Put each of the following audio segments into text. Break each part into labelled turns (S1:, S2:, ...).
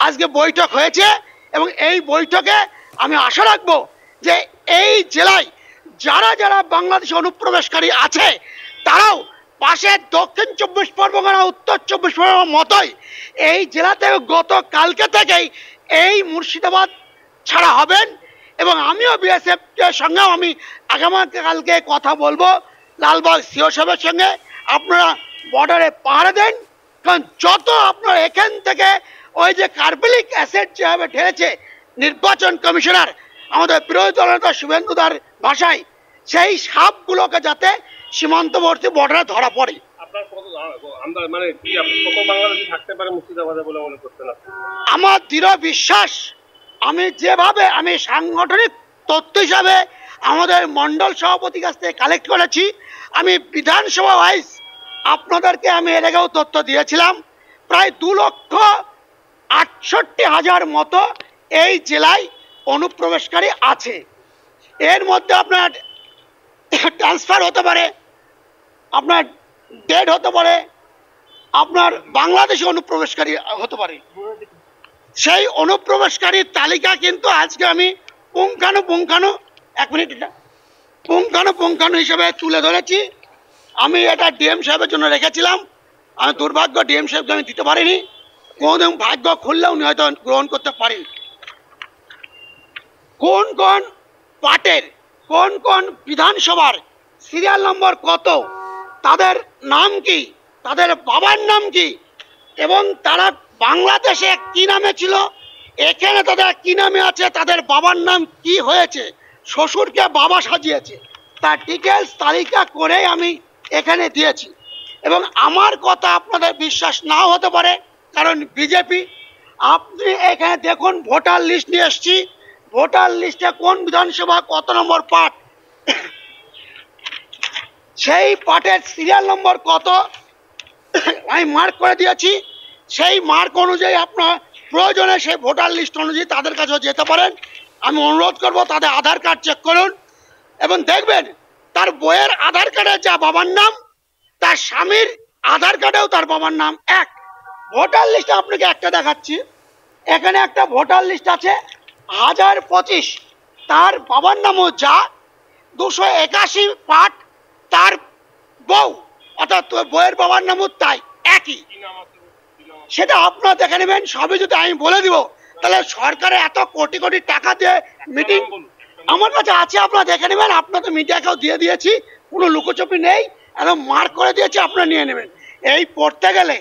S1: আজকে বৈঠক হয়েছে এবং এই বৈঠকে আমি আশা রাখবো যে এই জেলায় যারা যারা বাংলাদেশে অনুপ্রবেশকারী আছে তারাও পাশে দক্ষিণ 24 পরগনা উত্তর 24 পরগনার মতোই এই জেলাতে গতকালকে থেকেই এই মুর্শিদাবাদ ছাড়া হবেন। এবং আমিও বিএসএফ এর সঙ্গেও আমি আগামীকালকে কথা বলবো লালবাগ সিও সাহেবের সঙ্গে, আপনারা বর্ডারে পাহারা দেন। কারণ যত আপনার এখান থেকে ওই যে কার্বলিক অ্যাসিড যেভাবে ঢেলেছে নির্বাচন কমিশনার আমাদের বিরোধী দলনেতা শুভেন্দুদার ভাষায়, সেই সাপগুলোকে যাতে সীমান্তবর্তী বর্ডারে ধরা পড়ে। আমার দৃঢ় বিশ্বাস, আমি যেভাবে আমি সাংগঠনিক তথ্য হিসাবে আমাদের মন্ডল সভাপতির কাছ থেকে কালেক্ট করেছি, আমি বিধানসভা ওয়াইজ আপনাদেরকে আমি এর আগেও তথ্য দিয়েছিলাম, প্রায় 2,68,000 মতো এই জেলায় অনুপ্রবেশকারী আছে। এর মধ্যে আপনার ট্রান্সফার হতে পারে, আপনার ডেড হতে পারে, আপনার বাংলাদেশি অনুপ্রবেশকারী হতে পারে। সেই অনুপ্রবেশকারীর তালিকা কিন্তু আজকে আমি পুঙ্খানু হিসেবে তুলে ধরেছি। আমি এটা ডিএম সাহেবের জন্য রেখেছিলাম, আমি দুর্ভাগ্য ডিএম সাহেবকে আমি দিতে পারিনি, কোনদিন ভাগ্য খুললেও উনি হয়তো গ্রহণ করতে পারেন। কোন কোন পার্টের কোন কোন বিধানসভার সিরিয়াল নম্বর কত, তাদের নাম কি, তাদের বাবার নাম কি, এবং তারা বাংলাদেশে কি নামে ছিল, এখানে তাদের কি নামে আছে, তাদের বাবার নাম কি হয়েছে, শ্বশুরকে বাবা সাজিয়েছে, তার ডিটেলস তালিকা করে আমি এখানে দিয়েছি। এবং আমার কথা আপনাদের বিশ্বাস নাও হতে পারে, কারণ বিজেপি। আপনি এখানে দেখুন ভোটার লিস্ট নিয়ে এসছি, ভোটার লিস্টে কোন বিধানসভা কত নম্বর পার্ট, সেই পার্টের সিরিয়াল নম্বর কত আমি মার্ক করে দিয়েছি। সেই মার্ক অনুযায়ী আপনার প্রয়োজনে সেই ভোটার লিস্ট অনুযায়ী তাদের কাছেও যেতে পারেন। আমি অনুরোধ করব তাদের আধার কার্ড চেক করুন এবং দেখবেন তার বইয়ের আধার কার্ডে যা বাবার নাম, তার স্বামীর আধার কার্ডেও তার বাবার নাম এক। ভোটার লিস্ট আপনাকে একটা দেখাচ্ছি, এখানে একটা ভোটার লিস্ট আছে 1025, তার বাবার নামও যা, 281 পার্ট তার বউ, অর্থাৎ বইয়ের বাবার নামও তাই একই। সেটা আপনারা দেখে নেবেন। সবই যদি আমি বলে দিব তাহলে সরকারের এত কোটি কোটি টাকা দিয়ে মিটিং আমার কাছে আছে, আপনারা দেখে নেবেন। আপনাদের মিডিয়াকেও দিয়ে দিয়েছি, কোনো লুকোচুপি নেই, একদম মার্ক করে দিয়েছি, আপনারা নিয়ে নেবেন। এই পড়তে গেলে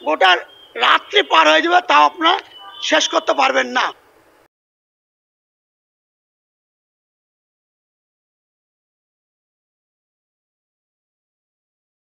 S1: গোটা রাত্রি পার হয়ে যাবে, তাও আপনারা শেষ করতে পারবেন না।